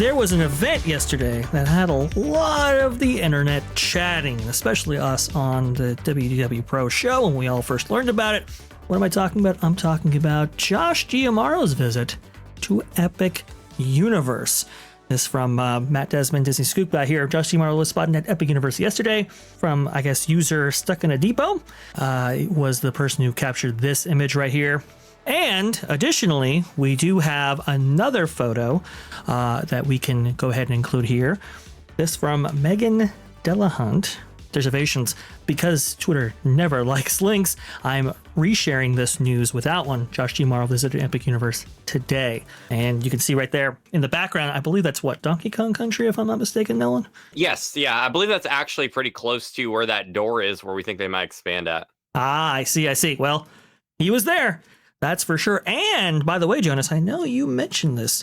There was an event yesterday that had a lot of the internet chatting, especially us on the WDW Pro show when we all first learned about it. What am I talking about? I'm talking about Josh Giammaro's visit to Epic Universe. This from Matt Desmond, Disney Scoop Guy here. Josh Giammaro was spotted at Epic Universe yesterday from, I guess, user Stuck in a Depot. Was the person who captured this image right here. And additionally, we do have another photo that we can go ahead and include here. This from Megan Delahunt. Reservations. Because Twitter never likes links, I'm resharing this news without one. Josh Giammaro visited Epic Universe today. And you can see right there in the background, I believe that's what, Donkey Kong Country, if I'm not mistaken, Nolan? Yes, yeah, I believe that's actually pretty close to where that door is, where we think they might expand at. Ah, I see. Well, he was there. That's for sure. And by the way, Jonas, I know you mentioned this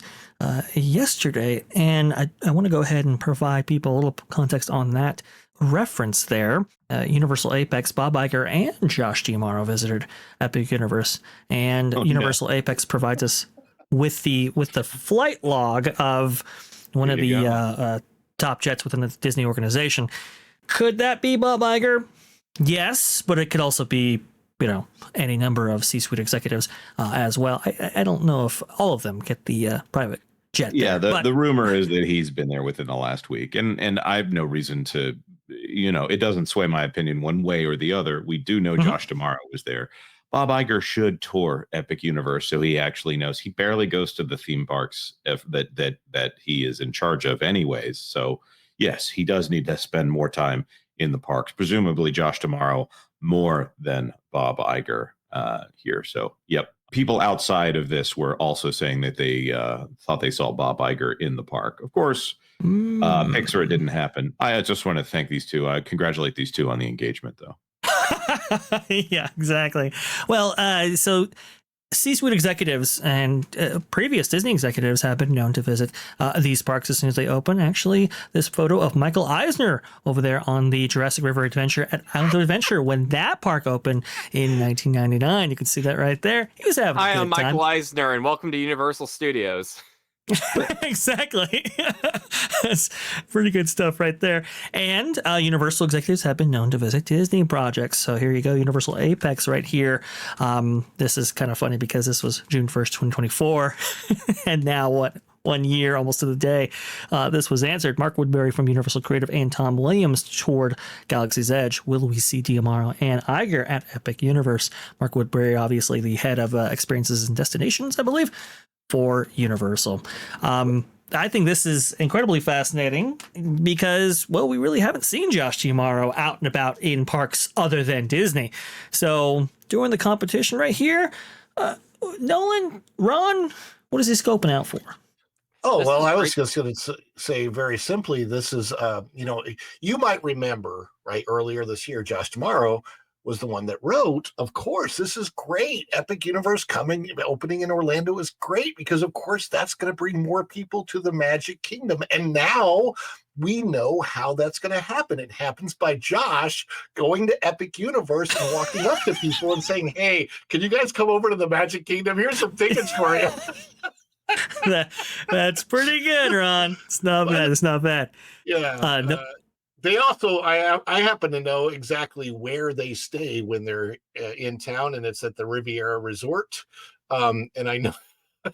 yesterday, and I want to go ahead and provide people a little context on that reference there. Universal Apex, Bob Iger and Josh Giammaro visited Epic Universe, and Universal Apex provides us with the flight log of one of the top jets within the Disney organization. Could that be Bob Iger? Yes, but it could also be, any number of C-suite executives as well. I don't know if all of them get the private jet. Yeah, the rumor is that he's been there within the last week, and I have no reason to, it doesn't sway my opinion one way or the other. We do know Josh Giammaro was there. Bob Iger should tour Epic Universe, so he actually knows. He barely goes to the theme parks that he is in charge of anyways. So yes, he does need to spend more time in the parks, presumably Josh Giammaro more than Bob Iger here. So, yep. People outside of this were also saying that they thought they saw Bob Iger in the park. Of course, Pixar, it didn't happen. I just want to thank these two. I congratulate these two on the engagement, though. Yeah, exactly. Well, so C-suite executives and previous Disney executives have been known to visit these parks as soon as they open. Actually, this photo of Michael Eisner over there on the Jurassic River Adventure at Islands of Adventure when that park opened in 1999. You can see that right there. He was having a good time. Hi, I'm Michael Eisner, and welcome to Universal Studios. Exactly. That's pretty good stuff right there. And Universal executives have been known to visit Disney projects. So here you go, Universal Apex right here. This is kind of funny because this was June 1st, 2024. And now 1 year, almost to the day, this was answered. Mark Woodbury from Universal Creative and Tom Williams toured Galaxy's Edge. Will we see Giammaro and Iger at Epic Universe? Mark Woodbury, obviously the head of experiences and destinations, I believe, for Universal. I think this is incredibly fascinating because, well, we really haven't seen Josh Giammaro out and about in parks other than Disney. So during the competition right here, Nolan, Ron, what is he scoping out for? Oh, well, I was just going to say very simply, this is, you might remember, right, earlier this year, Josh Giammaro was the one that wrote, of course, this is great. Epic Universe opening in Orlando is great because, of course, that's going to bring more people to the Magic Kingdom. And now we know how that's going to happen. It happens by Josh going to Epic Universe and walking up to people and saying, hey, can you guys come over to the Magic Kingdom? Here's some tickets for you. That's pretty good, Ron. It's not bad. It's not bad. Yeah. They also, I happen to know exactly where they stay when they're in town, and it's at the Riviera Resort. And I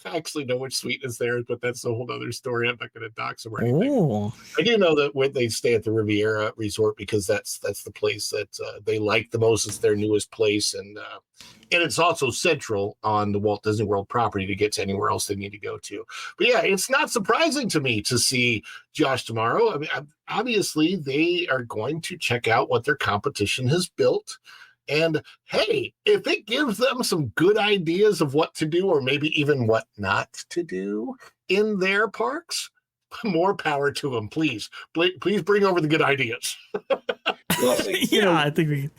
actually know which suite is theirs, but that's a whole other story. I'm not going to dox them or anything. Ooh. I do know that when they stay at the Riviera Resort because that's the place that they like the most. It's their newest place, and it's also central on the Walt Disney World property to get to anywhere else they need to go to. But yeah, it's not surprising to me to see Josh Giammaro. I mean, obviously they are going to check out what their competition has built. And hey, if it gives them some good ideas of what to do, or maybe even what not to do in their parks, more power to them. Please bring over the good ideas. Well, I think we.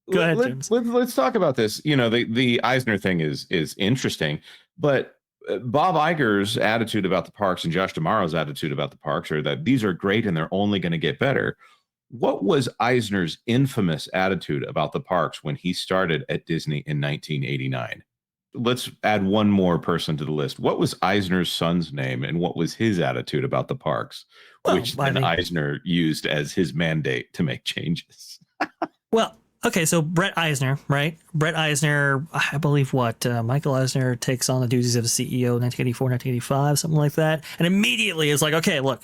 Go ahead, James. Let's talk about this. The Eisner thing is interesting, but Bob Iger's attitude about the parks and Josh Giammaro's attitude about the parks are that these are great and they're only going to get better. What was Eisner's infamous attitude about the parks when he started at Disney in 1989? let's add one more person to the list. What was Eisner's son's name, and what was his attitude about the parks, Well, which I then mean, Eisner used as his mandate to make changes? well, okay, so Brett Eisner, right? Brett Eisner, I believe Michael Eisner takes on the duties of CEO in 1984, 1985, something like that. And immediately is like, okay, look,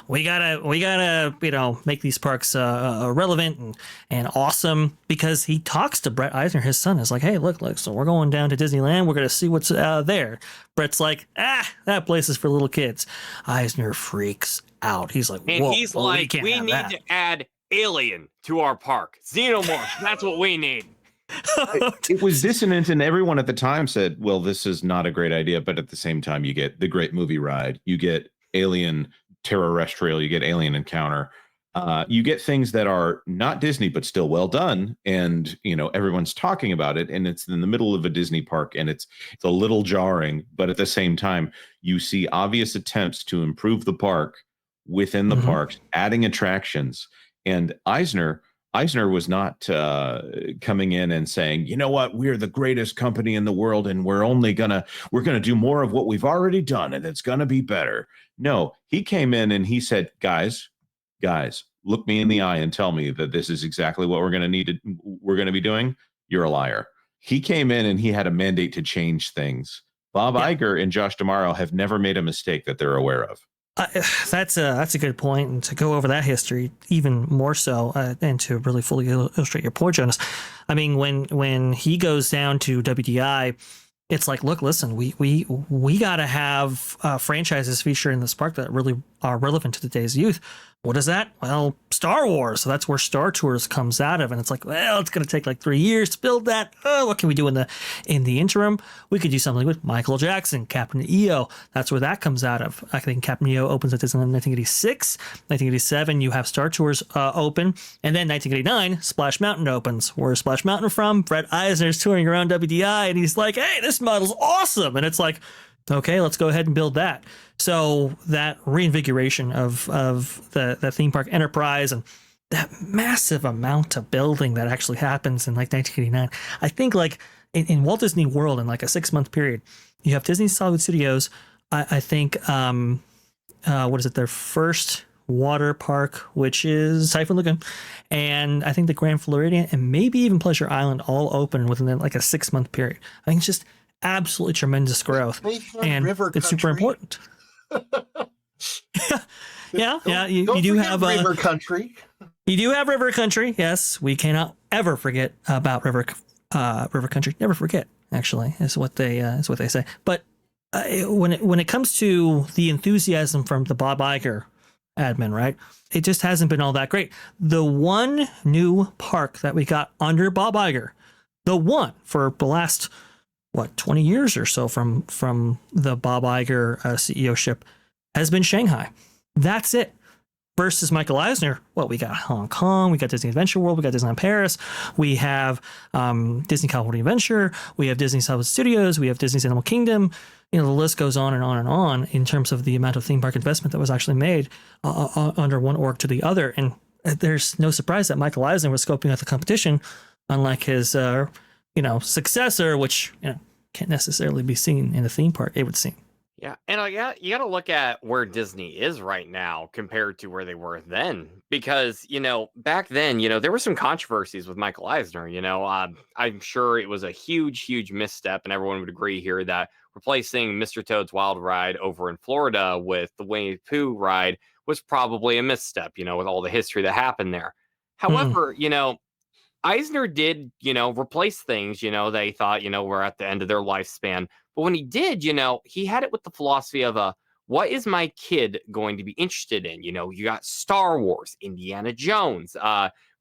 we gotta, make these parks relevant and awesome, because he talks to Brett Eisner, his son, is like, hey, look, so we're going down to Disneyland. We're going to see what's there. Brett's like, that place is for little kids. Eisner freaks out. He's like, And whoa, he's we like, can't we have need that. to add alien to our park. Xenomorph, that's what we need. It was dissonant, and everyone at the time said, well, this is not a great idea. But at the same time, you get the Great Movie Ride, you get Alien Terrestrial, you get Alien Encounter. You get things that are not Disney, but still well done. And, everyone's talking about it, and it's in the middle of a Disney park, and it's a little jarring. But at the same time, you see obvious attempts to improve the park within the parks, adding attractions. And Eisner was not coming in and saying, you know what, we're the greatest company in the world, and we're gonna do more of what we've already done, and it's gonna be better. No, he came in and he said, guys, look me in the eye and tell me that this is exactly what we're gonna be doing. You're a liar. He came in and he had a mandate to change things. Bob Iger and Josh D'Amaro have never made a mistake that they're aware of. That's a good point, and to go over that history even more so, and to really fully illustrate your point, Jonas. I mean, when he goes down to WDI, it's like, look, listen, we got to have franchises featured in this park that really are relevant to today's youth. What is that? Well, Star Wars. So that's where Star Tours comes out of, and it's like, well, it's going to take like 3 years to build that. Oh, what can we do in the interim? We could do something with Michael Jackson, Captain EO. That's where that comes out of. I think Captain EO opens at Disneyland in 1986. 1987, you have Star Tours open, and then 1989, Splash Mountain opens. Where's Splash Mountain from? Brett Eisner's touring around WDI, and he's like, hey, this model's awesome, and it's like, okay, let's go ahead and build that. So that reinvigoration of the theme park enterprise and that massive amount of building that actually happens in like 1989. I think like in Walt Disney World, in like a 6-month period, you have Disney Hollywood Studios. I think, what is it? Their first water park, which is Typhoon Lagoon. And I think the Grand Floridian and maybe even Pleasure Island all open within like a 6-month period. I think it's just absolutely tremendous growth, and it's super important. yeah. You do have River Country. You do have River Country. Yes, we cannot ever forget about River Country. Never forget, actually, is what they say. But when it comes to the enthusiasm from the Bob Iger admin, right? It just hasn't been all that great. The one new park that we got under Bob Iger, the one for the last 20 years or so from the Bob Iger CEO-ship, has been Shanghai. That's it. Versus Michael Eisner, we got Hong Kong, we got Disney Adventure World, we got Disneyland Paris, we have Disney California Adventure, we have Disney Hollywood Studios, we have Disney's Animal Kingdom. The list goes on and on and on in terms of the amount of theme park investment that was actually made under one org to the other. And there's no surprise that Michael Eisner was scoping out the competition, unlike his successor, which can't necessarily be seen in a theme park, it would seem. Yeah, and you got to look at where Disney is right now compared to where they were then, because back then there were some controversies with Michael Eisner. I'm sure it was a huge misstep, and everyone would agree here that replacing Mr. Toad's Wild Ride over in Florida with the Winnie the Pooh ride was probably a misstep. With all the history that happened there. However, Eisner did replace things. They thought were at the end of their lifespan. But when he did, he had it with the philosophy of what is my kid going to be interested in? You got Star Wars, Indiana Jones,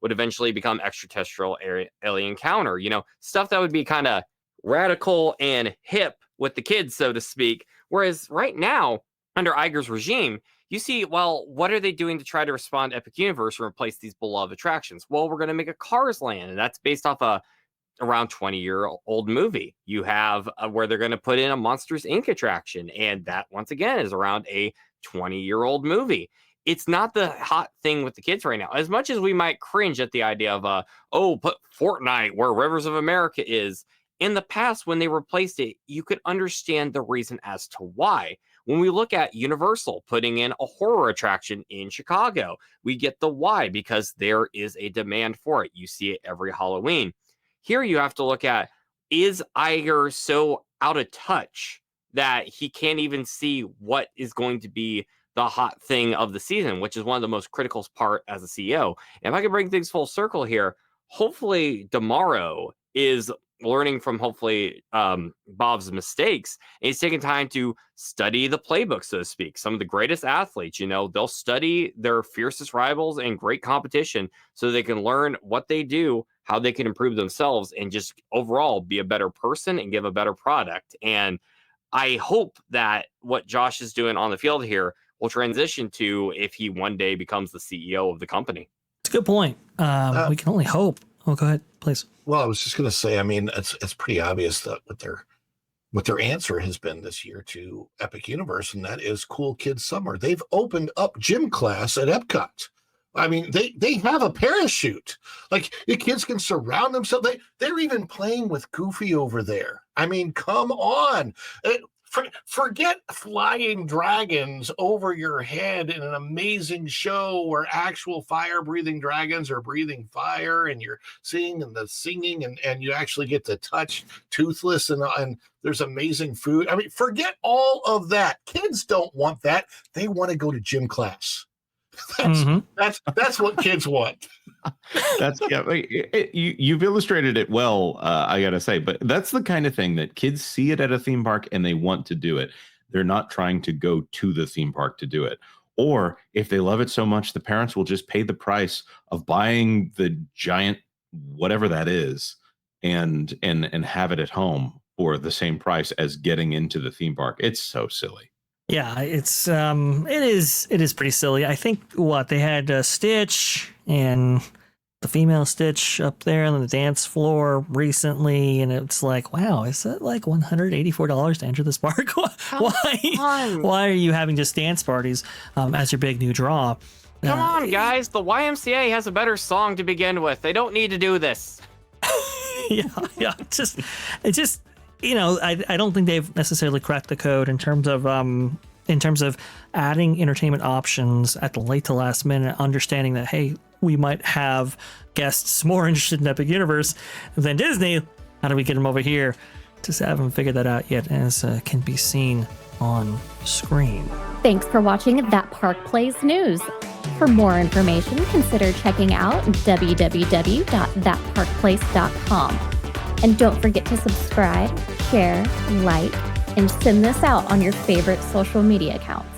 would eventually become extraterrestrial alien encounter, stuff that would be kind of radical and hip with the kids, so to speak. Whereas right now, under Iger's regime, you see, well, what are they doing to try to respond to Epic Universe and replace these beloved attractions? Well, we're going to make a Cars Land, and that's based off a around 20-year-old movie. You have where they're going to put in a Monsters Inc. attraction, and that once again is around a 20-year-old movie. It's not the hot thing with the kids right now. As much as we might cringe at the idea of put Fortnite where Rivers of America is, in the past, when they replaced it, you could understand the reason as to why. When we look at Universal putting in a horror attraction in Chicago, we get the why, because there is a demand for it. You see it every Halloween. Here you have to look at, is Iger so out of touch that he can't even see what is going to be the hot thing of the season, which is one of the most critical part as a CEO. And if I can bring things full circle here, hopefully tomorrow is learning from hopefully Bob's mistakes. And he's taking time to study the playbook, so to speak. Some of the greatest athletes, they'll study their fiercest rivals and great competition so they can learn what they do, how they can improve themselves, and just overall be a better person and give a better product. And I hope that what Josh is doing on the field here will transition to if he one day becomes the CEO of the company. It's a good point. We can only hope. Oh, go ahead, please. Well, I was just going to say, I mean, it's pretty obvious that what their answer has been this year to Epic Universe, and that is Cool Kids Summer. They've opened up gym class at Epcot. I mean, they have a parachute. Like, the kids can surround themselves. They're even playing with Goofy over there. I mean, come on. Forget flying dragons over your head in an amazing show where actual fire-breathing dragons are breathing fire, and you're seeing the singing, and you actually get to touch Toothless, and there's amazing food. I mean, forget all of that. Kids don't want that. They want to go to gym class. That's what kids want. You've illustrated it well, I gotta say, but that's the kind of thing that kids see it at a theme park and they want to do it. They're not trying to go to the theme park to do it. Or if they love it so much, the parents will just pay the price of buying the giant whatever that is and have it at home for the same price as getting into the theme park. It's so silly. Yeah, it is pretty silly. I think they had Stitch and the female Stitch up there on the dance floor recently, and it's like, wow, is that like $184 to enter this park? Why are you having just dance parties as your big new draw? Come on, guys, the YMCA has a better song to begin with. They don't need to do this. yeah, it just. I don't think they've necessarily cracked the code in terms of adding entertainment options at the late to last minute, understanding that, hey, we might have guests more interested in Epic Universe than Disney. How do we get them over here? Just haven't figured that out yet, as can be seen on screen. Thanks for watching That Park Plays News. For more information, consider checking out www.thatparkplace.com. And don't forget to subscribe, share, like, and send this out on your favorite social media accounts.